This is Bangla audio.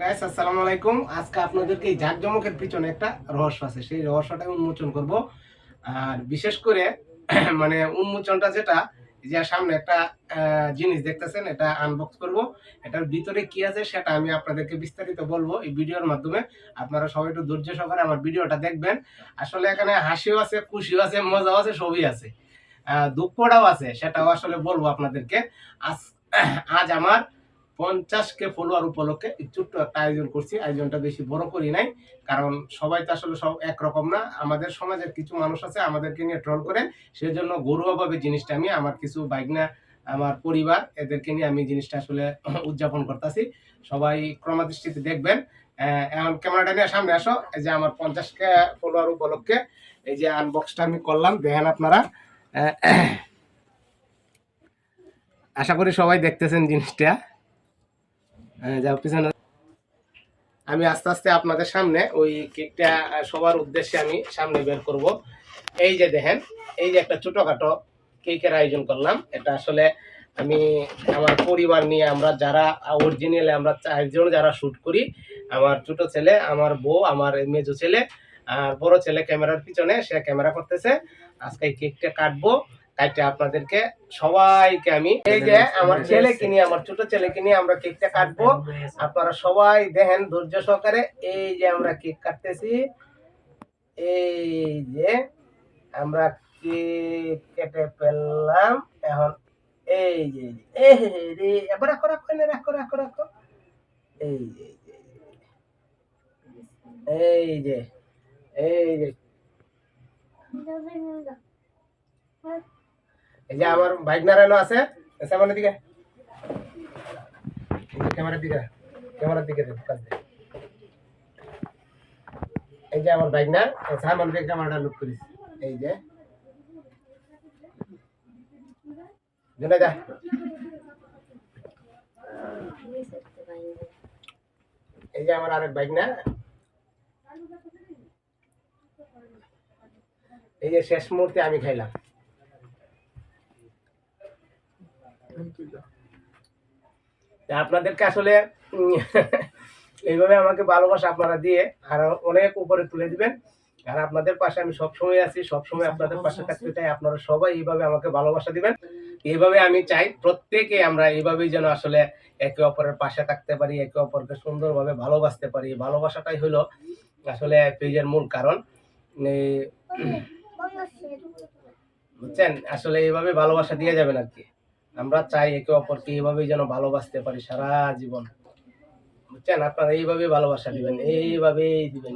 গাইস আসসালামু আলাইকুম। আজকে আপনাদেরকে এই জাকজমকের পিছনে একটা রহস্য আছে, সেই রহস্যটা উন্মোচন করব। আর বিশেষ করে মানে উন্মোচনটা যেটা, যে সামনে একটা জিনিস দেখতেছেন, এটা আনবক্স করব। এটার ভিতরে কি আছে সেটা আমি আপনাদেরকে বিস্তারিত বলবো এই ভিডিওর মাধ্যমে। আপনারা সবাই একটু ধৈর্য সহকারে আমার ভিডিওটা দেখবেন। আসলে এখানে হাসিও আছে, খুশিও আছে, মজাও আছে, সবই আছে, দুঃখটাও আছে, সেটাও আসলে বলবো আপনাদেরকে। আজ আজ আমার 50K ফলোয়ার উপলক্ষে ছোট্ট একটা আয়োজন করছি। আয়োজনটা বেশি বড় করি নাই, কারণ সবাই তো আসলে সব একরকম না। আমাদের সমাজের কিছু মানুষ আছে আমাদেরকে নিয়ে ট্রল করে, সেজন্য ঘরোয়াভাবে জিনিসটা আমি আমার কিছু ভাইগনা, আমার পরিবার, এদেরকে নিয়ে আমি জিনিসটা আসলে উদযাপন করতেছি। সবাই ক্রমাদৃষ্টিতে দেখবেন। এখন ক্যামেরাটা নিয়ে সামনে আসো। এই যে আমার 50K ফলোয়ার উপলক্ষে এই যে আনবক্সটা আমি করলাম, দেখেন আপনারা। আশা করি সবাই দেখতেছেন জিনিসটা। যাও পিছনে। আমি আস্তে আস্তে আপনাদের সামনে ওই কেকটা সবার উদ্দেশ্যে আমি সামনে বের করব। এই যে দেখেন, এই যে একটা ছোটখাটো কেকের আয়োজন করলাম। এটা আসলে আমি আমার পরিবার নিয়ে, আমরা যারা অরিজিনালি আমরা চারজন যারা শুট করি, আমার ছোট ছেলে, আমার বউ, আমার মেজো ছেলে, আর বড় ছেলে ক্যামেরার পিছনে, সে ক্যামেরা করতেছে। আজকে এই কেকটা কাটবো, কাটতে আপনাদেরকে সবাইকে আমি এই যে আমার ছেলেকে নিয়ে, আমার ছোট ছেলেকে নিয়ে আমরা কেকটা কাটবো। আপনারা সবাই দেখেন ধৈর্য সহকারে। এই যে আমরা কেক কাটতেছি, এই যে আমরা কেক কেটে ফেললাম। এখন এই যে এই রে, এবার রাখো রাখো এনে রাখো রাখো রাখো। এই যে এই যে এই যে এই যে আমার বাইক নারায়ণ আছে সামনের দিকে, ক্যামেরার দিকে, ক্যামেরার দিকে কাজ দে। এই যে আমার বাইক না সামনের দিকে ক্যামেরাটা লুক করিস। এই যে জুনাইদা, এই যে আমার আরেক বাইক না, এই যে শেষ মুহূর্তে আমি খাইলাম। আপনাদেরকে আসলে এইভাবে আমাকে ভালোবাসা আপনারা দিয়ে আরো অনেক উপরে তুলে দিবেন। আর আপনাদের পাশে আমি সবসময় আছি, সবসময় আপনাদের পাশে থাকতে চাই। আপনারা সবাই এইভাবে আমাকে ভালোবাসা দিবেন। এইভাবে আমি চাই প্রত্যেকে আমরা এইভাবেই যেন আসলে একে অপরের পাশে থাকতে পারি, একে অপরকে সুন্দরভাবে ভালোবাসতে পারি। ভালোবাসাটাই হলো আসলে পেজের মূল কারণ। বুঝছেন, আসলে এইভাবে ভালোবাসা দিয়ে যাবেন আর কি। আমরা চাই একে অপরকে এইভাবেই যেন ভালোবাসতে পারি সারা জীবন। বুঝছেন, আপনারা এইভাবেই ভালোবাসা দিবেন, এইভাবেই দিবেন।